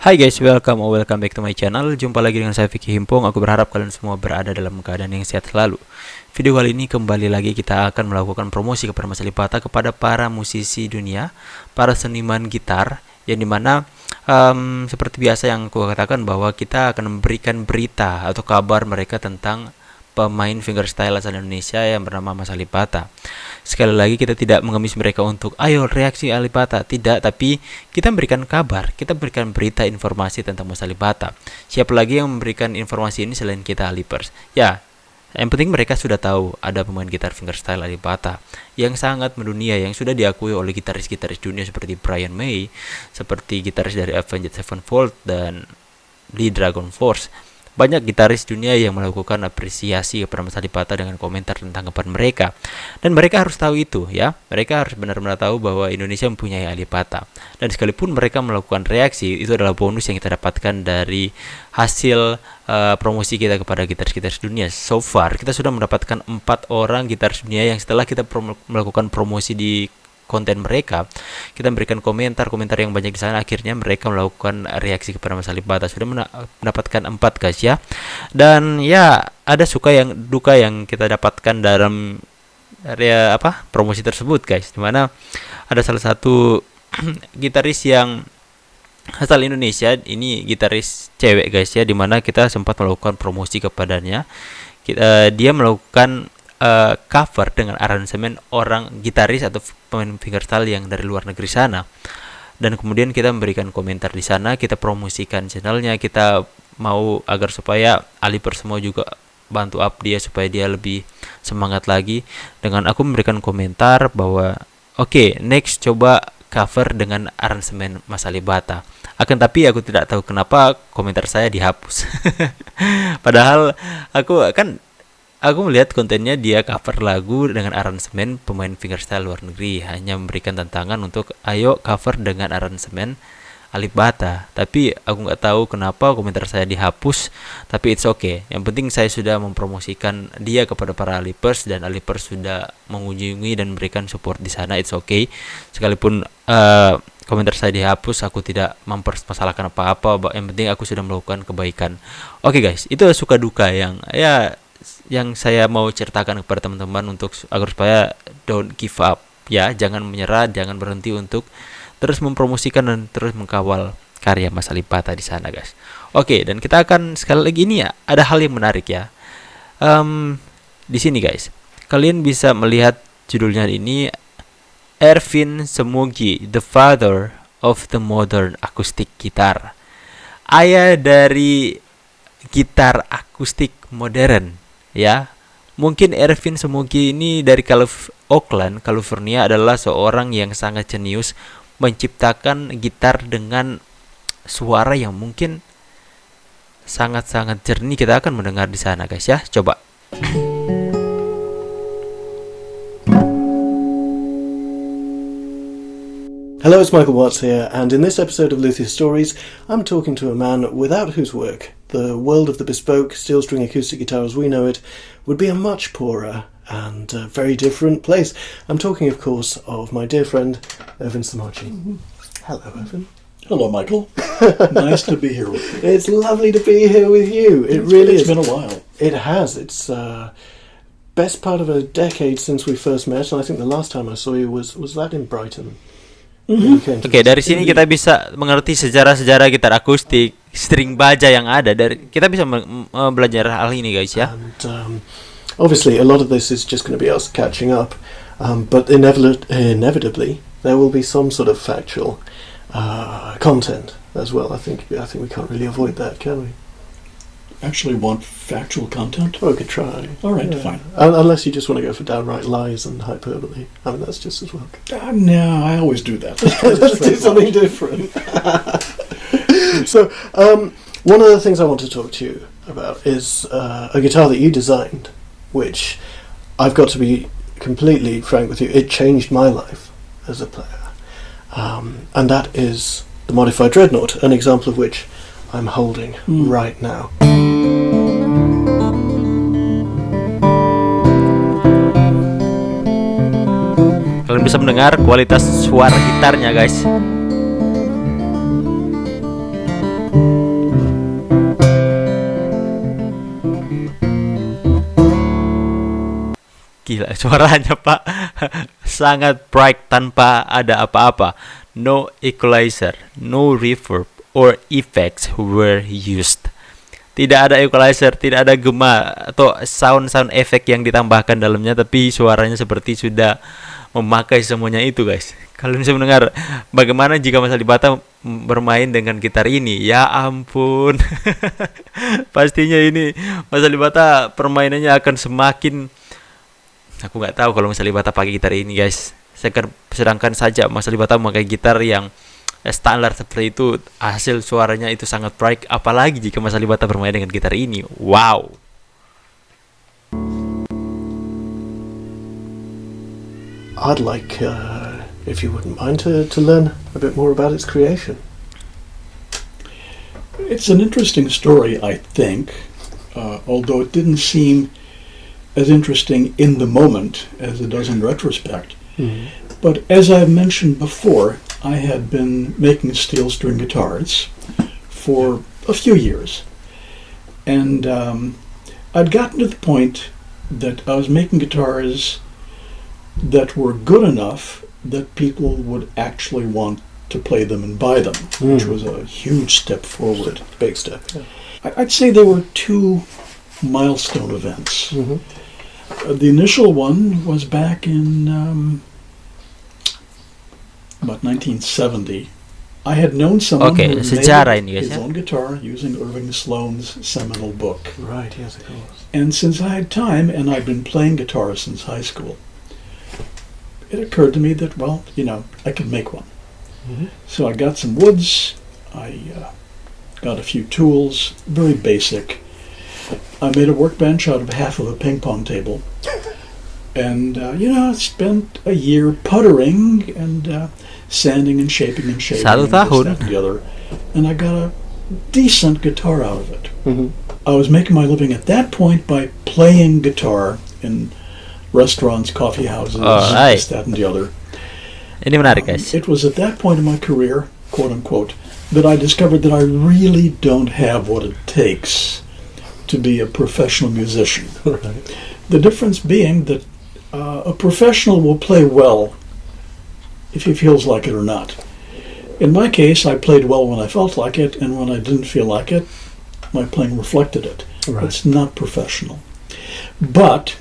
Hai guys, welcome back to my channel. Jumpa lagi dengan saya Vicky Himpong. Aku berharap kalian semua berada dalam keadaan yang sehat selalu. Video kali ini kembali lagi kita akan melakukan promosi kepada Mas AlipBaTa kepada para musisi dunia, para seniman gitar, yang dimana seperti biasa yang aku katakan bahwa kita akan memberikan berita atau kabar mereka tentang pemain fingerstyle asal Indonesia yang bernama Mas AlipBaTa. Sekali lagi kita tidak mengemis mereka untuk ayo reaksi AlipBaTa, tidak, tapi kita memberikan kabar, kita berikan berita informasi tentang Mas AlipBaTa. Siapa lagi yang memberikan informasi ini selain kita alipers? Ya, yang penting mereka sudah tahu ada pemain gitar fingerstyle AlipBaTa yang sangat mendunia, yang sudah diakui oleh gitaris-gitaris dunia seperti Brian May, seperti gitaris dari Avenged Sevenfold dan Lee Dragon Force. Banyak gitaris dunia yang melakukan apresiasi kepada Mas AlipBaTa dengan komentar tentang kepada mereka. Dan mereka harus tahu itu ya. Mereka harus benar-benar tahu bahwa Indonesia mempunyai AlipBaTa. Dan sekalipun mereka melakukan reaksi, itu adalah bonus yang kita dapatkan dari hasil promosi kita kepada gitaris-gitaris dunia. So far kita sudah mendapatkan 4 orang gitaris dunia yang setelah kita melakukan promosi di konten mereka, kita memberikan komentar yang banyak di sana. Akhirnya mereka melakukan reaksi kepada Mas AlipBaTa. Sudah mendapatkan 4 guys ya. Dan ya ada duka yang kita dapatkan dalam promosi tersebut guys, dimana ada salah satu gitaris yang asal Indonesia, ini gitaris cewek guys ya, dimana kita sempat melakukan promosi kepadanya. Dia melakukan cover dengan aransemen orang gitaris atau pemain fingerstyle yang dari luar negeri sana, dan kemudian kita memberikan komentar di sana, kita promosikan channelnya, kita mau agar supaya alipers semua juga bantu up dia supaya dia lebih semangat lagi, dengan aku memberikan komentar bahwa oke, next coba cover dengan aransemen Mas AlipBaTa. Akan tapi aku tidak tahu kenapa komentar saya dihapus. Padahal aku melihat kontennya dia cover lagu dengan aransemen pemain fingerstyle luar negeri, hanya memberikan tantangan untuk ayo cover dengan aransemen AlipBaTa. Tapi aku nggak tahu kenapa komentar saya dihapus. Tapi it's okay. Yang penting saya sudah mempromosikan dia kepada para alipers, dan alipers sudah mengunjungi dan memberikan support di sana. It's okay. Sekalipun komentar saya dihapus, aku tidak mempermasalahkan apa-apa. Yang penting aku sudah melakukan kebaikan. Oke guys, itu suka duka yang saya mau ceritakan kepada teman-teman untuk agar supaya don't give up ya, jangan menyerah, jangan berhenti untuk terus mempromosikan dan terus mengkawal karya Mas AlipBaTa di sana guys. Oke, dan kita akan sekali lagi ini ya, ada hal yang menarik ya. Di sini guys, kalian bisa melihat judulnya ini, Ervin Semugi, the father of the modern acoustic guitar. Ayah dari gitar akustik modern. Ya, mungkin Ervin Semugi ini dari Oakland, California, adalah seorang yang sangat jenius menciptakan gitar dengan suara yang mungkin sangat-sangat jernih. Kita akan mendengar di sana guys ya. Coba. Hello, it's Michael Watts here, and in this episode of Luthier Stories, I'm talking to a man without whose work the world of the bespoke steel-string acoustic guitar as we know it would be a much poorer and very different place. I'm talking, of course, of my dear friend, Ervin Semugi. Hello, Ervin. Hello, Michael. Nice to be here with you. It's lovely to be here with you. It really is. It's been a while. It has. It's best part of a decade since we first met, and I think the last time I saw you was that in Brighton. Oke, dari sini kita bisa mengerti sejarah-sejarah gitar akustik, string baja yang ada. Kita bisa belajar hal ini guys ya. And obviously a lot of this is just going to be us catching up, but inevitably there will be some sort of factual content as well. I think we can't really avoid that, can we? Actually want factual content? Well, we could try. All right, fine. Unless you just want to go for downright lies and hyperbole. I mean, that's just as well. No, I always do that. Let's do something different. So, one of the things I want to talk to you about is a guitar that you designed, which I've got to be completely frank with you, it changed my life as a player. And that is the Modified Dreadnought, an example of which I'm holding right now. Kalian bisa mendengar kualitas suara gitarnya guys. Gila, suaranya Pak sangat bright tanpa ada apa-apa. No equalizer, no reverb or effects were used. Tidak ada equalizer, tidak ada gema atau sound efek yang ditambahkan dalamnya, tapi suaranya seperti sudah memakai semuanya itu, guys. Kalian bisa mendengar bagaimana jika Mas AlipBaTa bermain dengan gitar ini. Ya ampun. Pastinya ini Mas AlipBaTa permainannya akan semakin, aku nggak tahu kalau Mas AlipBaTa pakai gitar ini, guys. Sedangkan saja Mas AlipBaTa memakai gitar yang standar seperti itu, hasil suaranya itu sangat bright. Apalagi jika Mas AlipBaTa bermain dengan gitar ini. Wow. I'd like, if you wouldn't mind, to learn a bit more about its creation. It's an interesting story, I think, although it didn't seem as interesting in the moment as it does in retrospect. Mm. But as I've mentioned before, I had been making steel string guitars for a few years. And I'd gotten to the point that I was making guitars that were good enough that people would actually want to play them and buy them, which was a huge step forward. Big step. Yeah. I'd say there were two milestone events. Mm-hmm. The initial one was back in about 1970. I had known someone who sejarah made ini, guys, his ya. own guitar using Irving Sloane's seminal book. Right, yes, of course. And since I had time, and I'd been playing guitar since high school, it occurred to me that, well, I could make one. Mm-hmm. So I got some woods, I got a few tools, very basic. I made a workbench out of half of a ping pong table. And, I spent a year puttering and sanding and shaping and shaping and this, that, and the other. And I got a decent guitar out of it. Mm-hmm. I was making my living at that point by playing guitar in restaurants, coffee houses, this, that, and the other. Ini menarik, guys. It was at that point in my career, quote unquote, that I discovered that I really don't have what it takes to be a professional musician. Right. The difference being that a professional will play well if he feels like it or not. In my case, I played well when I felt like it, and when I didn't feel like it, my playing reflected it. Right. It's not professional. But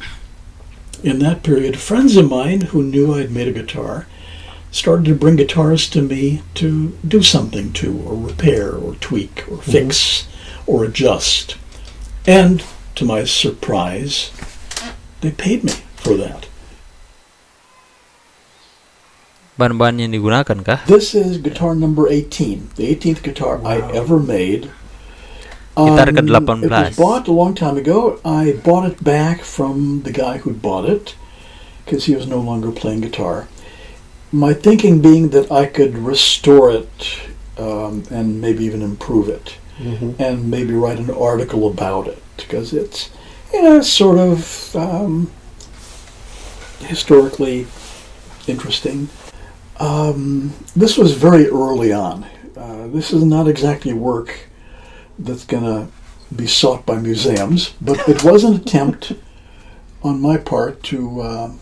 in that period, friends of mine who knew I'd made a guitar started to bring guitars to me to do something to, or repair, or tweak, or fix, or adjust. And to my surprise, they paid me for that. Bahan-bahan yang digunakan kah? This is guitar number 18, the 18th guitar I ever made. Gitar ke-18. It was bought a long time ago. I bought it back from the guy who bought it because he was no longer playing guitar. My thinking being that I could restore it and maybe even improve it, and maybe write an article about it because it's sort of historically interesting. This was very early on. This is not exactly work that's going to be sought by museums, but it was an attempt on my part to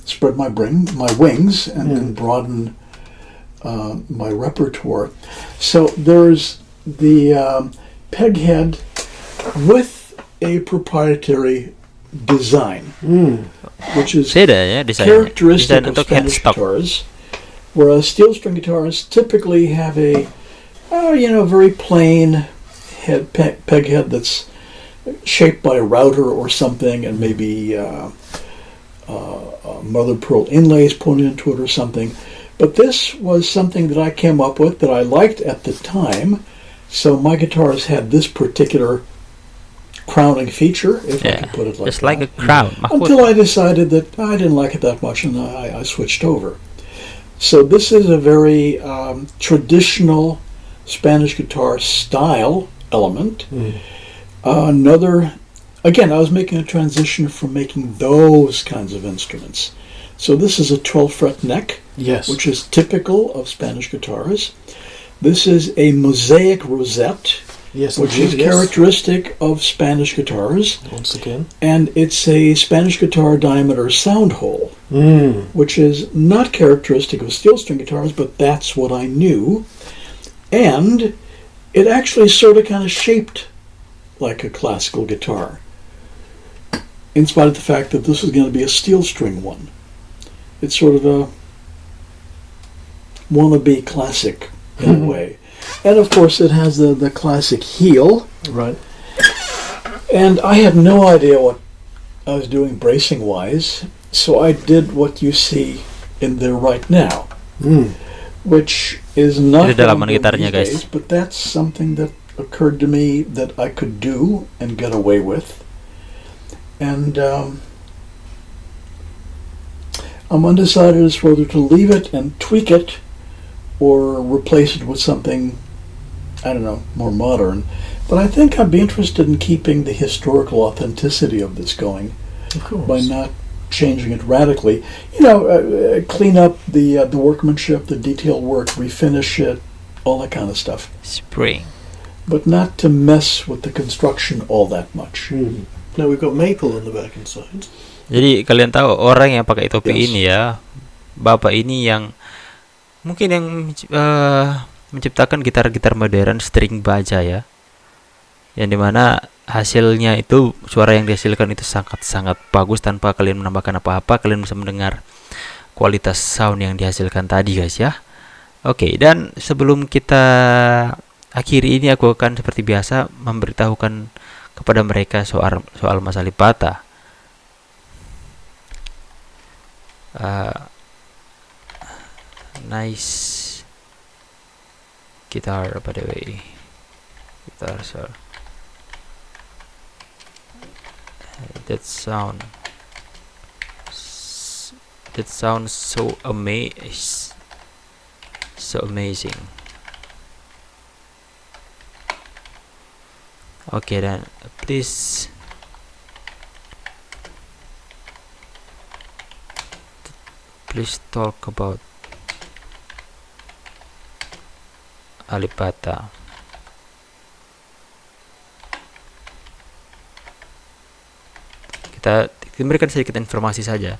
spread my wings and broaden my repertoire. So there's the peg head with a proprietary design, which is characteristic of Spanish guitars, whereas steel string guitars typically have a very plain peg head that's shaped by a router or something, and maybe mother pearl inlays put into it or something. But this was something that I came up with that I liked at the time, so my guitars had this particular crowning feature, if I can put it like it's that. like a crown. Until I decided that I didn't like it that much, and I switched over. So this is a very traditional Spanish guitar style element. Again, I was making a transition from making those kinds of instruments. So this is a 12-fret neck, which is typical of Spanish guitars. This is a mosaic rosette Yes, which indeed, is yes. characteristic of Spanish guitars. Once again. And it's a Spanish guitar diameter sound hole, Mm. which is not characteristic of steel string guitars, but that's what I knew. And it actually sort of kind of shaped like a classical guitar, in spite of the fact that this is going to be a steel string one. It's sort of a wannabe classic in a way. And of course it has the classic heel. Right. And I had no idea what I was doing bracing wise, so I did what you see in there right now, which is not Ini dalaman done gitarnya, these guys. days, but that's something that occurred to me that I could do and get away with. And I'm undecided as whether to leave it and tweak it or replace it with something, I don't know, more modern. But I think I'd be interested in keeping the historical authenticity of this going Of course. by not changing it radically. You know, clean up the workmanship, the detail work, refinish it, all that kind of stuff. Spring. But not to mess with the construction all that much. Now we've got maple on the back and sides. Jadi kalian tahu orang yang pakai topi Yes. ini ya, Bapak ini yang mungkin yang menciptakan gitar-gitar modern string baja ya, yang dimana hasilnya itu suara yang dihasilkan itu sangat-sangat bagus tanpa kalian menambahkan apa-apa. Kalian bisa mendengar kualitas sound yang dihasilkan tadi, guys ya. Oke, dan sebelum kita akhiri ini, aku akan seperti biasa memberitahukan kepada mereka soal Mas AlipBaTa. Nice guitar, by the way. Guitar, sir. That sounds so amazing. Okay, then please talk about AlipBaTa. Kita berikan sedikit informasi saja.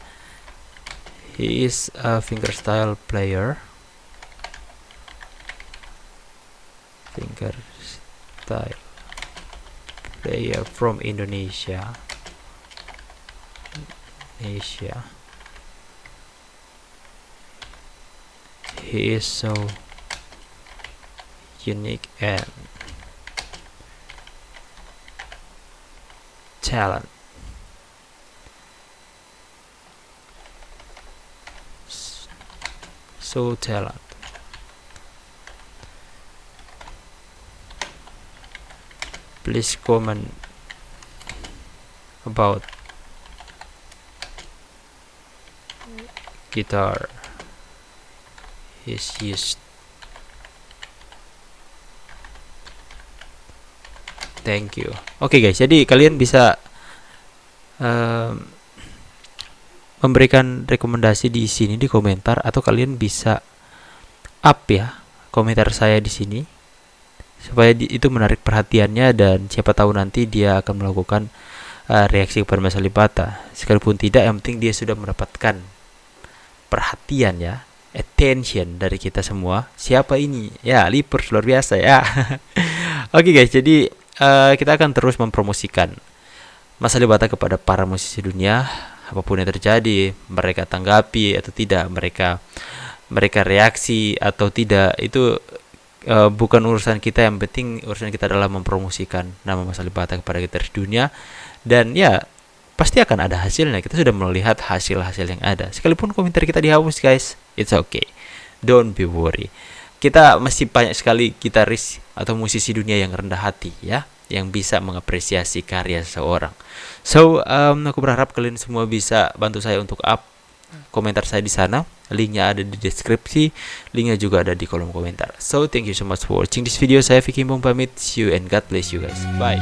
He is a fingerstyle player. Fingerstyle player from Indonesia. He is so unique and talent. So talent. Please comment about guitar is used. Thank you. Oke, guys, jadi kalian bisa memberikan rekomendasi di sini di komentar, atau kalian bisa up ya komentar saya di sini supaya itu menarik perhatiannya, dan siapa tahu nanti dia akan melakukan reaksi kepada Mas AlipBaTa. Sekalipun tidak, yang penting dia sudah mendapatkan perhatian ya, attention dari kita semua. Siapa ini? Ya, alipers luar biasa ya. Oke, guys, jadi kita akan terus mempromosikan Mas AlipBaTa kepada para musisi dunia. Apapun yang terjadi, mereka tanggapi atau tidak, mereka reaksi atau tidak, itu bukan urusan kita. Yang penting urusan kita adalah mempromosikan nama Mas AlipBaTa kepada gitaris dunia, dan ya pasti akan ada hasilnya. Kita sudah melihat hasil-hasil yang ada. Sekalipun komentar kita dihapus, guys, it's okay, don't be worry. Kita masih banyak sekali gitaris atau musisi dunia yang rendah hati ya, yang bisa mengapresiasi karya seseorang. So, aku berharap kalian semua bisa bantu saya untuk up komentar saya di sana. Linknya ada di deskripsi, linknya juga ada di kolom komentar. So, thank you so much for watching this video. Saya Vicky pamit. See you and God bless you guys. Bye.